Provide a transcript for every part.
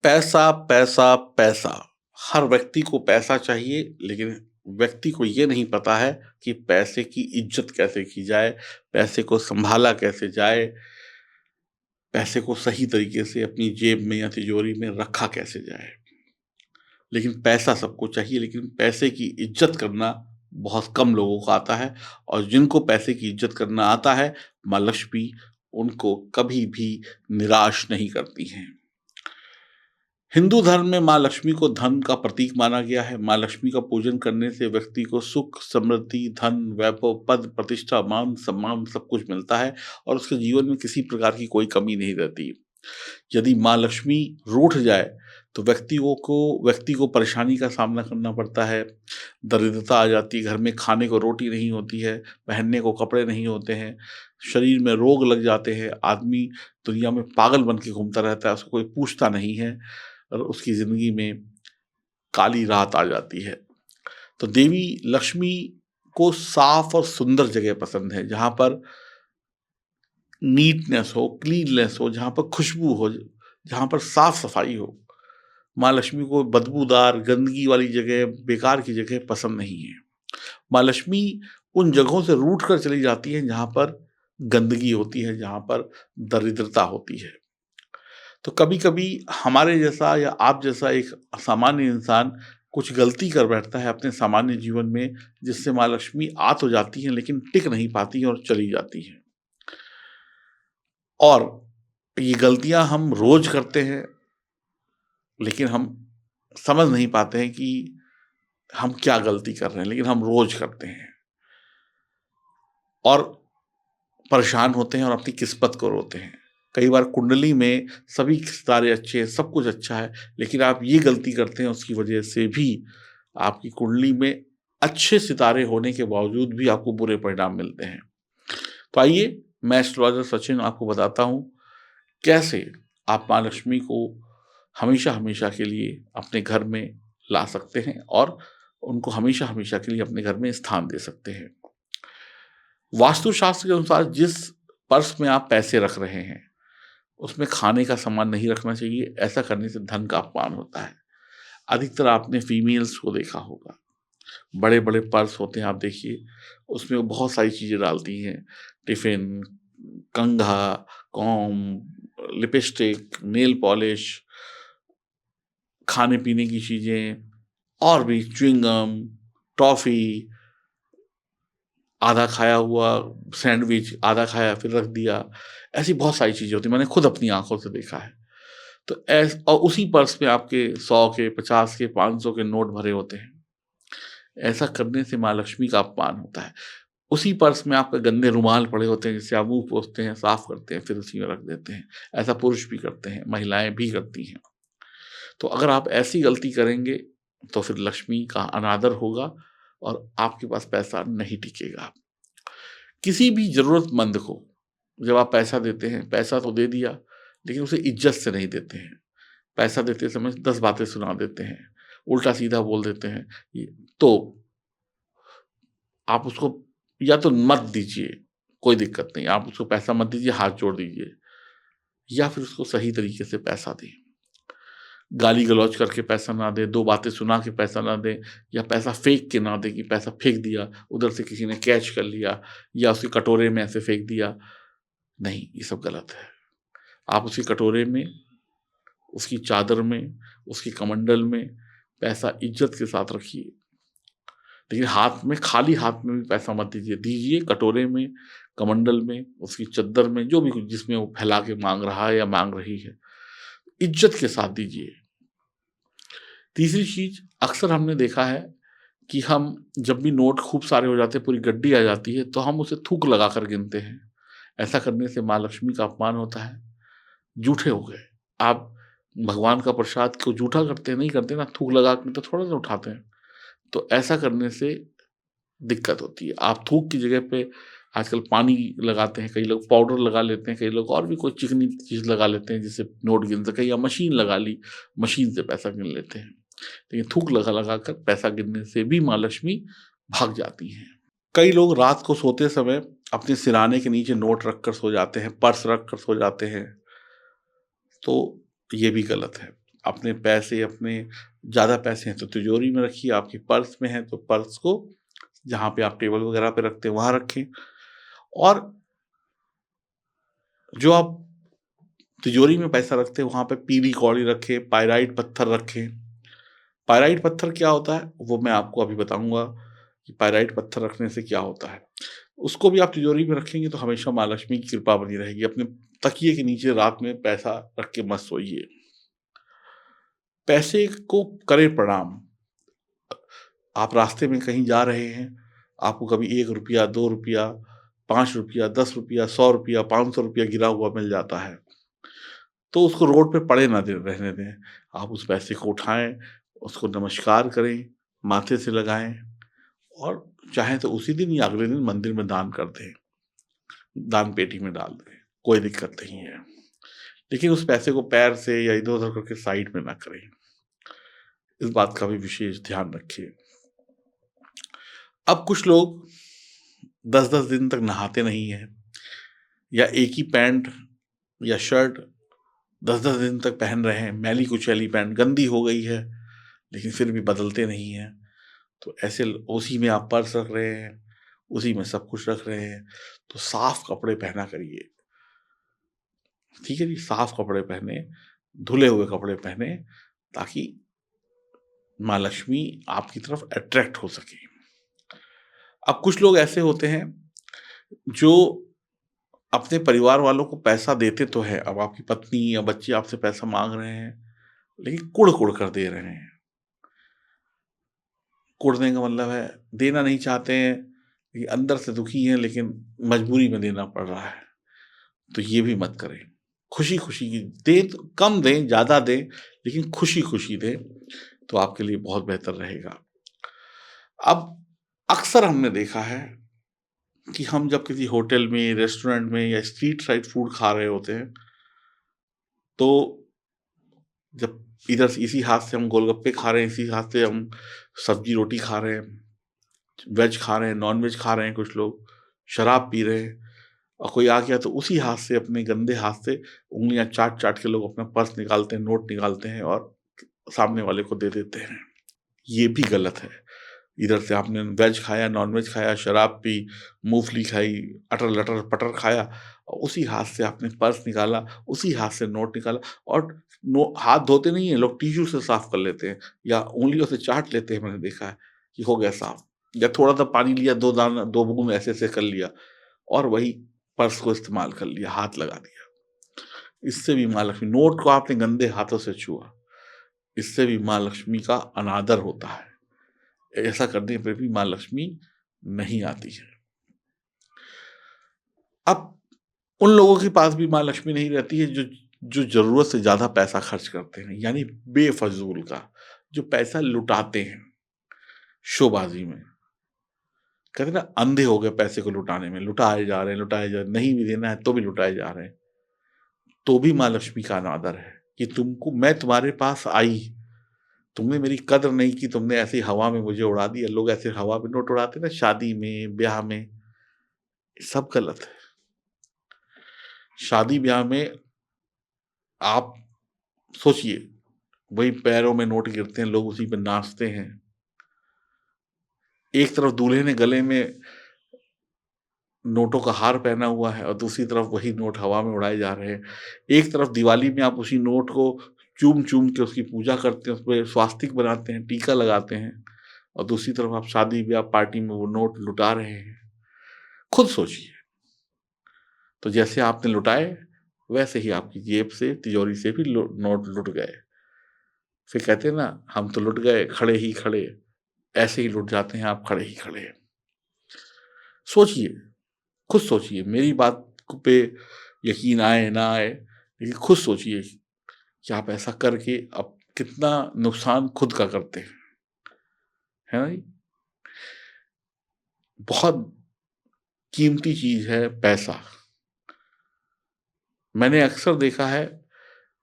पैसा, पैसा, पैसा। हर व्यक्ति को पैसा चाहिए, लेकिन व्यक्ति को ये नहीं पता है कि पैसे की इज़्ज़त कैसे की जाए, पैसे को सँभाला कैसे जाए, पैसे को सही तरीके से अपनी जेब में या तिजोरी में रखा कैसे जाए। लेकिन पैसा सबको चाहिए, लेकिन पैसे की इज़्ज़त करना बहुत कम लोगों को आता है, और जिनको पैसे की इज़्ज़त करना आता है, माँ लक्ष्मी उनको कभी भी निराश नहीं करती हैं। हिंदू धर्म में माँ लक्ष्मी को धन का प्रतीक माना गया है। माँ लक्ष्मी का पूजन करने से व्यक्ति को सुख, समृद्धि, धन, वैभव, पद, प्रतिष्ठा, मान, सम्मान सब कुछ मिलता है और उसके जीवन में किसी प्रकार की कोई कमी नहीं रहती। यदि माँ लक्ष्मी रूठ जाए तो व्यक्ति को परेशानी का सामना करना पड़ता है। दरिद्रता आ जाती है, घर में खाने को रोटी नहीं होती है, पहनने को कपड़े नहीं होते हैं, शरीर में रोग लग जाते हैं, आदमी दुनिया में पागल बन के घूमता रहता है, उसको कोई पूछता नहीं है और उसकी ज़िंदगी में काली रात आ जाती है। तो देवी लक्ष्मी को साफ और सुंदर जगह पसंद है, जहाँ पर नीटनेस हो, क्लीननेस हो, जहाँ पर खुशबू हो, जहाँ पर साफ-सफाई हो। माँ लक्ष्मी को बदबूदार, गंदगी वाली जगह, बेकार की जगह पसंद नहीं है। माँ लक्ष्मी उन जगहों से रूठ कर चली जाती हैं, जहाँ पर गंदगी होती है, जहाँ पर दरिद्रता होती है। तो कभी-कभी हमारे जैसा या आप जैसा एक सामान्य इंसान कुछ गलती कर बैठता है अपने सामान्य जीवन में, जिससे माँ लक्ष्मी आ तो जाती हैं, लेकिन टिक नहीं पाती हैं और चली जाती हैं। और ये गलतियाँ हम रोज़ करते हैं, लेकिन हम समझ नहीं पाते हैं कि हम क्या गलती कर रहे हैं, लेकिन हम रोज़ करते हैं और परेशान होते हैं और अपनी किस्मत को रोते हैं। कई बार कुंडली में सभी सितारे अच्छे हैं, सब कुछ अच्छा है, लेकिन आप ये गलती करते हैं, उसकी वजह से भी आपकी कुंडली में अच्छे सितारे होने के बावजूद भी आपको बुरे परिणाम मिलते हैं। तो आइए, मैं एस्ट्रोलॉजर सचिन आपको बताता हूँ, कैसे आप माँ लक्ष्मी को हमेशा-हमेशा के लिए अपने घर में ला सकते हैं और उनको हमेशा-हमेशा के लिए अपने घर में स्थान दे सकते हैं। वास्तुशास्त्र के अनुसार जिस पर्स में आप पैसे रख रहे हैं, उसमें खाने का सामान नहीं रखना चाहिए, ऐसा करने से धन का अपमान होता है। अधिकतर आपने फीमेल्स को देखा होगा, बड़े-बड़े पर्स होते हैं, आप देखिए, उसमें वो बहुत सारी चीज़ें डालती हैं, टिफ़िन, कंघा, कॉम्ब, लिपस्टिक, नेल पॉलिश, खाने-पीने की चीज़ें और भी च्युइंगम, टॉफ़ी, आधा खाया हुआ सैंडविच, आधा खाया फिर रख दिया, ऐसी बहुत सारी चीज़ें होती हैं, मैंने खुद अपनी आँखों से देखा है। तो और उसी पर्स में आपके 100 के, 50 के, 500 के नोट भरे होते हैं। ऐसा करने से माँ लक्ष्मी का अपमान होता है। उसी पर्स में आपके गंदे रुमाल पड़े होते हैं, जिससे आप मुँह पोंछते हैं, साफ करते हैं, फिर उसी में रख देते हैं। ऐसा पुरुष भी करते हैं, महिलाएँ भी करती हैं। तो अगर आप ऐसी गलती करेंगे, तो फिर लक्ष्मी का अनादर होगा और आपके पास पैसा नहीं टिकेगा। किसी भी ज़रूरतमंद को जब आप पैसा देते हैं, पैसा तो दे दिया, लेकिन उसे इज़्ज़त से नहीं देते हैं। पैसा देते समय 10 बातें सुना देते हैं, उल्टा-सीधा बोल देते हैं। ये तो आप उसको या तो मत दीजिए, कोई दिक्कत नहीं, आप उसको पैसा मत दीजिए, हाथ जोड़ दीजिए, या फिर उसको सही तरीके से पैसा दें। गाली-गलौच करके पैसा ना दें, 2 बातें सुना के पैसा ना दें, या पैसा फेंक के ना दें कि पैसा फेंक दिया, उधर से किसी ने कैच कर लिया या उसके कटोरे में ऐसे फेंक दिया। नहीं, ये सब गलत है। आप उसके कटोरे में, उसकी चादर में, उसके कमंडल में पैसा इज़्ज़त के साथ रखिए। लेकिन खाली हाथ में भी पैसा मत दीजिए। दीजिए कटोरे में, कमंडल में, उसकी चद्दर में, जो भी कुछ जिसमें वो फैला के माँग रहा है या माँग रही है। इज़्ज़त के साथ दीजिए। तीसरी चीज़, अक्सर हमने देखा है कि हम जब भी नोट खूब सारे हो जाते हैं, पूरी गड्डी आ जाती है, तो हम उसे थूक लगाकर गिनते हैं। ऐसा करने से माँ लक्ष्मी का अपमान होता है। जूठे हो गए। आप भगवान का प्रसाद को जूठा करते हैं, नहीं करते ना, थूक लगा के तो थोड़ा ना उठाते हैं। तो ऐसा करने से दिक्कत होती है। आप थूक की जगह पे आजकल पानी लगाते हैं, कई लोग पाउडर लगा लेते हैं, कई लोग और भी कोई चिकनी चीज़ लगा लेते हैं जिससे नोट गिन सकें, या मशीन लगा ली, मशीन से पैसा गिन लेते हैं। लेकिन थूक लगा-लगा कर पैसा गिनने से भी माँ लक्ष्मी भाग जाती हैं। कई लोग रात को सोते समय अपने सिरहाने के नीचे नोट रख कर सो जाते हैं, पर्स रख कर सो जाते हैं, तो ये भी गलत है। अपने पैसे अपने ज़्यादा पैसे हैं तो तिजोरी में रखिए, आपके पर्स में है तो पर्स को जहाँ पे आप टेबल वगैरह पे रखते हैं वहाँ रखें। और जो आप तिजोरी में पैसा रखते हैं वहाँ पे पीली कौड़ी रखें, पाइराइट पत्थर रखें। पाइराइट पत्थर क्या होता है वो मैं आपको अभी बताऊँगा कि पाइराइट पत्थर रखने से क्या होता है। उसको भी आप तिजोरी में रखेंगे तो हमेशा माँ लक्ष्मी की कृपा बनी रहेगी। अपने तकिए के नीचे रात में पैसा रख के मत सोइए। पैसे को करें प्रणाम। आप रास्ते में कहीं जा रहे हैं, आपको कभी ₹1, ₹2, ₹5, ₹10, ₹100, ₹500 गिरा हुआ मिल जाता है, तो उसको रोड पे पड़े ना रहने दें। आप उस पैसे को उठाएँ, उसको नमस्कार करें, माथे से लगाएँ और चाहें तो उसी दिन या अगले दिन मंदिर में दान कर दें, दान पेटी में डाल दें, कोई दिक्कत नहीं है। लेकिन उस पैसे को पैर से या इधर-उधर करके साइड में ना करें। इस बात का भी विशेष ध्यान रखिए। अब कुछ लोग 10-10 दिन तक नहाते नहीं हैं या एक ही पैंट या शर्ट 10-10 दिन तक पहन रहे हैं, मैली-कुचैली पैंट गंदी हो गई है, लेकिन फिर भी बदलते नहीं हैं। तो ऐसे उसी में आप पर्स रख रहे हैं, उसी में सब कुछ रख रहे हैं, तो साफ कपड़े पहना करिए। ठीक है जी? साफ कपड़े पहने, धुले हुए कपड़े पहने ताकि माँ लक्ष्मी आपकी तरफ अट्रैक्ट हो सके। अब कुछ लोग ऐसे होते हैं जो अपने परिवार वालों को पैसा देते तो हैं, अब आपकी पत्नी या बच्चे आपसे पैसा माँग रहे हैं, लेकिन कुढ़-कुढ़ कर दे रहे हैं। कुढ़ने का मतलब है देना नहीं चाहते हैं, ये अंदर से दुखी हैं लेकिन मजबूरी में देना पड़ रहा है, तो ये भी मत करें। खुशी-खुशी की दें तो कम दें, ज़्यादा दें, लेकिन खुशी-खुशी दें, तो आपके लिए बहुत बेहतर रहेगा। अब अक्सर हमने देखा है कि हम जब किसी होटल में, रेस्टोरेंट में या स्ट्रीट साइड फूड खा रहे होते हैं, तो जब इधर से इसी हाथ से हम गोलगप्पे खा रहे हैं, इसी हाथ से हम सब्जी रोटी खा रहे हैं, वेज खा रहे हैं, नॉन-वेज खा रहे हैं कुछ लोग, शराब पी रहे हैं और कोई आ गया तो उसी हाथ से अपने गंदे हाथ से उँगलियाँ चाट-चाट के लोग अपना पर्स निकालते हैं, नोट निकालते हैं और सामने वाले को दे देते हैं। ये भी गलत है। इधर से आपने वेज खाया, नॉन-वेज खाया, शराब पी, मूँगफली खाई, अटर-लटर-पटर खाया और उसी हाथ से आपने पर्स निकाला, उसी हाथ से नोट निकाला और नो हाथ धोते नहीं हैं, लोग टिश्यू से साफ कर लेते हैं या उँगलियों से चाट लेते हैं, मैंने देखा है कि हो गया साफ। या थोड़ा-सा पानी लिया, 2 दाना 2 बूँद ऐसे-ऐसे कर लिया और वही पर्स को इस्तेमाल कर लिया, हाथ लगा दिया। इससे भी माँ लक्ष्मी नोट को आपने गंदे हाथों से छुआ, इससे भी माँ लक्ष्मी का अनादर होता है। ऐसा करने पे भी माँ लक्ष्मी नहीं आती है। अब उन लोगों के पास भी माँ लक्ष्मी नहीं रहती है जो जो ज़रूरत से ज़्यादा पैसा खर्च करते हैं, यानी बेफ़िज़ूल का, जो पैसा लुटाते हैं शोबाज़ी में। कहते हैं ना अंधे हो गए पैसे को लुटाने में, लुटाए जा रहे हैं, नहीं भी देना है तो भी लुटाए जा रहे हैं। तो भी माँ लक्ष्मी का अनादर है कि तुमको मैं तुम्हारे पास आई, तुमने मेरी कद्र नहीं की, तुमने ऐसे ही हवा में मुझे उड़ा दिया। लोग ऐसे हवा में नोट उड़ाते हैं ना शादी में, ब्याह में, सब गलत है। शादी-ब्याह में आप सोचिए, वही पैरों में नोट गिरते हैं, लोग उसी पे नाचते हैं। एक तरफ दूल्हे ने गले में नोटों का हार पहना हुआ है और दूसरी तरफ वही नोट हवा में उड़ाए जा रहे हैं। एक तरफ दिवाली में आप उसी नोट को चूम-चूम के उसकी पूजा करते हैं, उसपे स्वास्तिक बनाते हैं, टीका लगाते हैं और दूसरी तरफ आप शादी-ब्याह पार्टी में वो नोट लुटा रहे हैं। खुद सोचिए, तो जैसे आपने लुटाए, वैसे ही आपकी जेब से, तिजोरी से भी नोट लुट गए। फिर कहते हैं ना, हम तो लुट गए खड़े ही खड़े, ऐसे ही लुट जाते हैं आप खड़े ही खड़े। सोचिए, खुद सोचिए, मेरी बात पे यकीन आए ना आए, लेकिन खुद सोचिए कि आप ऐसा करके आप कितना नुकसान खुद का करते हैं, है ना जी? बहुत कीमती चीज़ है पैसा। मैंने अक्सर देखा है,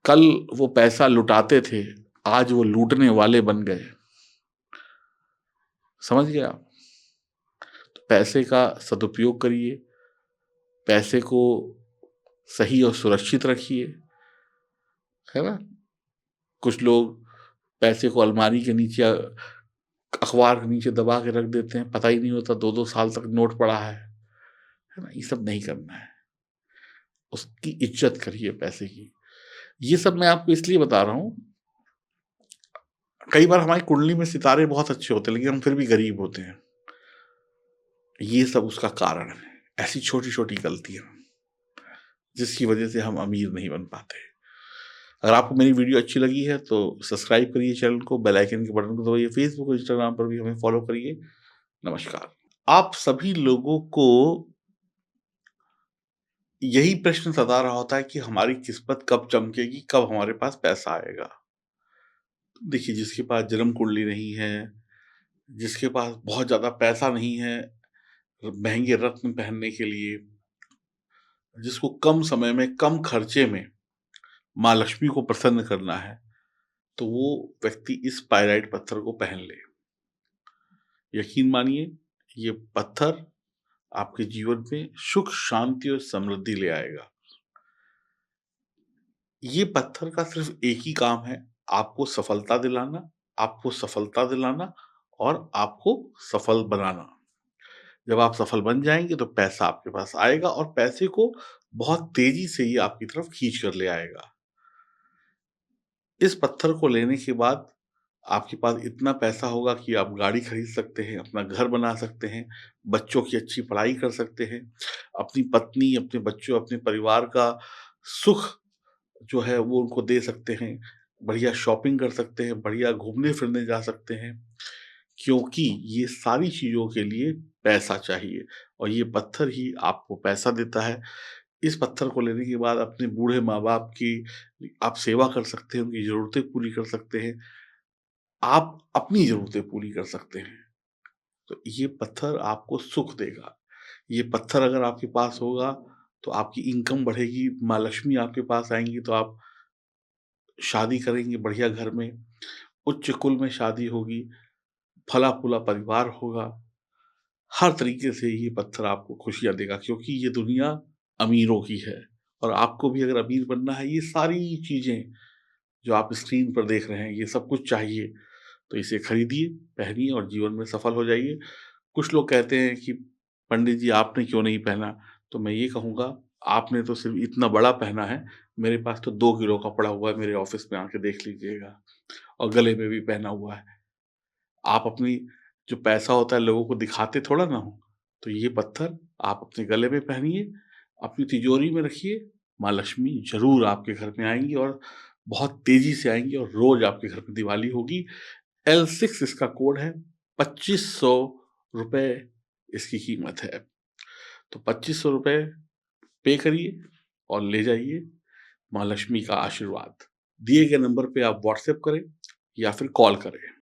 कल वो पैसा लुटाते थे, आज वो लूटने वाले बन गए। समझ गए आप? तो पैसे का सदुपयोग करिए, पैसे को सही और सुरक्षित रखिए, है ना? कुछ लोग पैसे को अलमारी के नीचे अखबार के नीचे दबा के रख देते हैं, पता ही नहीं होता 2-2 साल तक नोट पड़ा है ना? ये सब नहीं करना है। उसकी इज़्ज़त करिए पैसे की। ये सब मैं आपको इसलिए बता रहा हूँ, कई बार हमारी कुंडली में सितारे बहुत अच्छे होते हैं, लेकिन हम फिर भी गरीब होते हैं। ये सब उसका कारण है, ऐसी छोटी-छोटी गलतियाँ, जिसकी वजह से हम अमीर नहीं बन पाते। अगर आपको मेरी वीडियो अच्छी लगी है तो सब्सक्राइब करिए चैनल को, बेल आइकन के बटन को दबाइए, फेसबुक और इंस्टाग्राम पर भी हमें फॉलो करिए। नमस्कार। आप सभी लोगों को यही प्रश्न सता रहा होता है कि हमारी किस्मत कब चमकेगी, कब हमारे पास पैसा आएगा। देखिए, जिसके पास जन्म कुंडली नहीं है, जिसके पास बहुत ज़्यादा पैसा नहीं है महँगे रत्न पहनने के लिए, जिसको कम समय में, कम खर्चे में माँ लक्ष्मी को प्रसन्न करना है, तो वो व्यक्ति इस पाइराइट पत्थर को पहन ले। यकीन मानिए, ये पत्थर आपके जीवन में सुख, शांति और समृद्धि ले आएगा। ये पत्थर का सिर्फ़ एक ही काम है, आपको सफलता दिलाना और आपको सफल बनाना। जब आप सफल बन जाएँगे तो पैसा आपके पास आएगा और पैसे को बहुत तेज़ी से ये आपकी तरफ खींच कर ले आएगा। इस पत्थर को लेने के बाद आपके पास इतना पैसा होगा कि आप गाड़ी खरीद सकते हैं, अपना घर बना सकते हैं, बच्चों की अच्छी पढ़ाई कर सकते हैं, अपनी पत्नी, अपने बच्चों, अपने परिवार का सुख जो है वो उनको दे सकते हैं, बढ़िया शॉपिंग कर सकते हैं, बढ़िया घूमने-फिरने जा सकते हैं, क्योंकि ये सारी चीज़ों के लिए पैसा चाहिए और ये पत्थर ही आपको पैसा देता है। इस पत्थर को लेने के बाद अपने बूढ़े माँ-बाप की आप सेवा कर सकते हैं, उनकी ज़रूरतें पूरी कर सकते हैं, आप अपनी ज़रूरतें पूरी कर सकते हैं। तो ये पत्थर आपको सुख देगा। ये पत्थर अगर आपके पास होगा, तो आपकी इनकम बढ़ेगी, माँ लक्ष्मी आपके पास आएँगी, तो आप शादी करेंगे बढ़िया घर में, उच्च कुल में शादी होगी, फला-फूला परिवार होगा। हर तरीके से ये पत्थर आपको खुशियाँ देगा क्योंकि ये दुनिया अमीरों की है और आपको भी अगर अमीर बनना है, ये सारी चीज़ें जो आप स्क्रीन पर देख रहे हैं, ये सब कुछ चाहिए, तो इसे खरीदिए, पहनिए और जीवन में सफल हो जाइए। कुछ लोग कहते हैं कि पंडित जी आपने क्यों नहीं पहना? तो मैं ये कहूँगा आपने तो सिर्फ़ इतना बड़ा पहना है, मेरे पास तो 2 किलो का पड़ा हुआ है, मेरे ऑफ़िस में आके देख लीजिएगा और गले में भी पहना हुआ है। आप अपनी जो पैसा होता है लोगों को दिखाते थोड़ा ना हो, तो ये पत्थर आप अपने गले में पहनिए, अपनी तिजोरी में रखिए, माँ लक्ष्मी ज़रूर आपके घर में आएँगी और बहुत तेज़ी से आएँगी और रोज़ आपके घर में दिवाली होगी। L6 इसका कोड है, ₹2500 इसकी कीमत है। तो ₹2500 पे करिए और ले जाइए माँ लक्ष्मी का आशीर्वाद। दिए गए नंबर पे आप व्हाट्सएप करें या फिर कॉल करें।